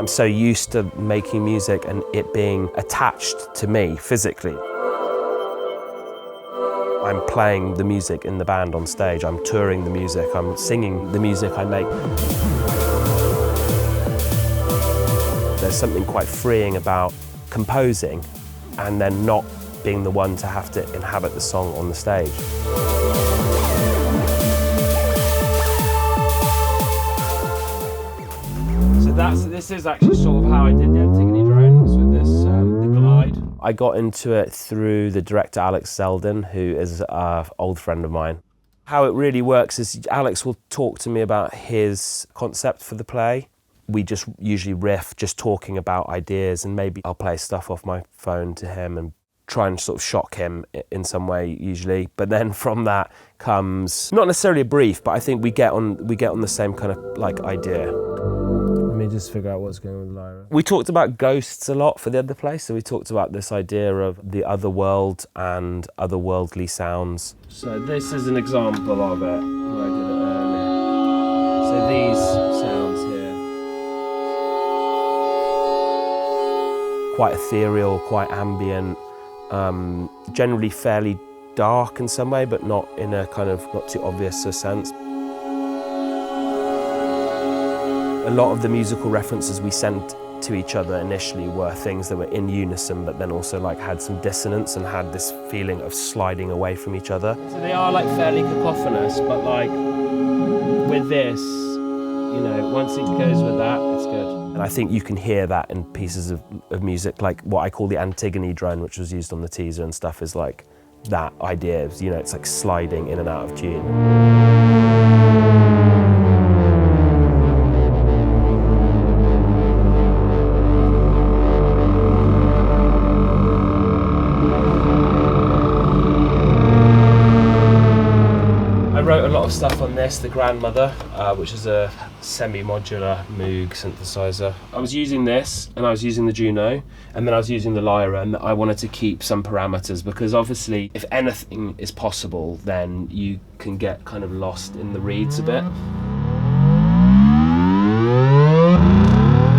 I'm so used to making music and it being attached to me physically. I'm playing the music in the band on stage, I'm touring the music, I'm singing the music I make. There's something quite freeing about composing and then not being the one to have to inhabit the song on the stage. So this is actually sort of how I did the Antigone drones with this, the glide. I got into it through the director Alex Zeldin, who is an old friend of mine. How it really works is Alex will talk to me about his concept for the play. We just usually riff, just talking about ideas, and maybe I'll play stuff off my phone to him and try and sort of shock him in some way usually. But then from that comes, not necessarily a brief, but I think we get on the same kind of like idea. Let me just figure out what's going on with Lyra. We talked about ghosts a lot for the other play, so we talked about this idea of the other world and otherworldly sounds. So this is an example of it, where I did it earlier. So these sounds here. Quite ethereal, quite ambient, generally fairly dark in some way, but not in a kind of not too obvious a sense. A lot of the musical references we sent to each other initially were things that were in unison, but then also like had some dissonance and had this feeling of sliding away from each other. So they are like fairly cacophonous, but like with this, you know, once it goes with that, it's good. And I think you can hear that in pieces of music, like what I call the Antigone drone, which was used on the teaser and stuff, is like that idea of, you know, it's like sliding in and out of tune. I wrote a lot of stuff on this, the Grandmother, which is a semi-modular Moog synthesizer. I was using this, and I was using the Juno, and then I was using the Lyra, and I wanted to keep some parameters, because obviously, if anything is possible, then you can get kind of lost in the reeds a bit.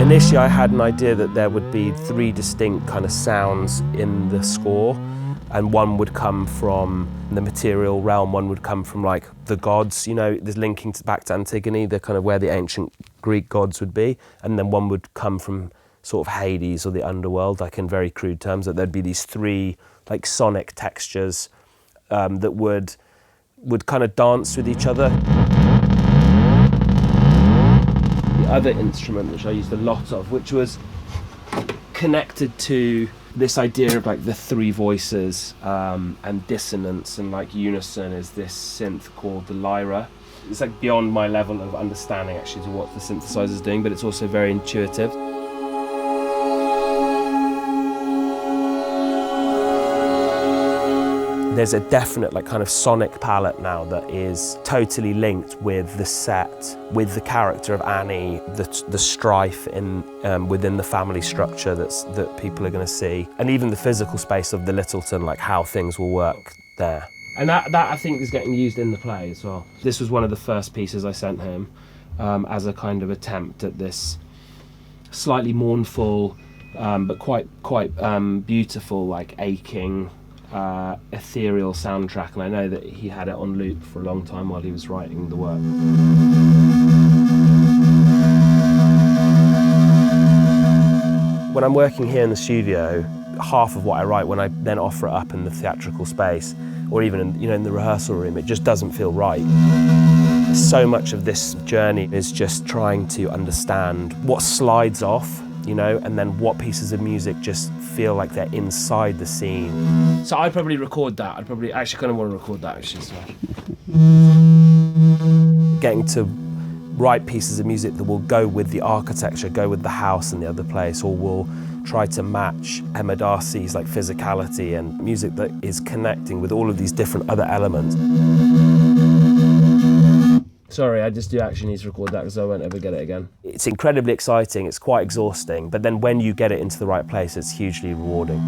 Initially, I had an idea that there would be 3 distinct kind of sounds in the score, and one would come from the material realm, one would come from like the gods, you know, there's linking back to Antigone, the kind of where the ancient Greek gods would be, and then one would come from sort of Hades or the underworld, like in very crude terms, that there'd be these 3 like sonic textures that would kind of dance with each other. The other instrument, which I used a lot of, which was connected to this idea of like the 3 voices and dissonance and like unison, is this synth called the Lyra. It's like beyond my level of understanding actually to what the synthesizer's doing, but it's also very intuitive. There's a definite like kind of sonic palette now that is totally linked with the set, with the character of Annie, the strife in within the family structure that people are going to see, and even the physical space of the Lyttelton, like how things will work there. And that I think is getting used in the play as well. This was one of the first pieces I sent him as a kind of attempt at this slightly mournful but quite beautiful, like aching, ethereal soundtrack, and I know that he had it on loop for a long time while he was writing the work. When I'm working here in the studio, half of what I write, when I then offer it up in the theatrical space, or even in the rehearsal room, it just doesn't feel right. So much of this journey is just trying to understand what slides off, you know, and then what pieces of music just feel like they're inside the scene. So I'd probably record that. I'd probably actually kind of want to record that actually. So. Getting to write pieces of music that will go with the architecture, go with the house and the other place, or will try to match Emma Darcy's like physicality, and music that is connecting with all of these different other elements. Sorry, I just do actually need to record that because I won't ever get it again. It's incredibly exciting, it's quite exhausting, but then when you get it into the right place, it's hugely rewarding.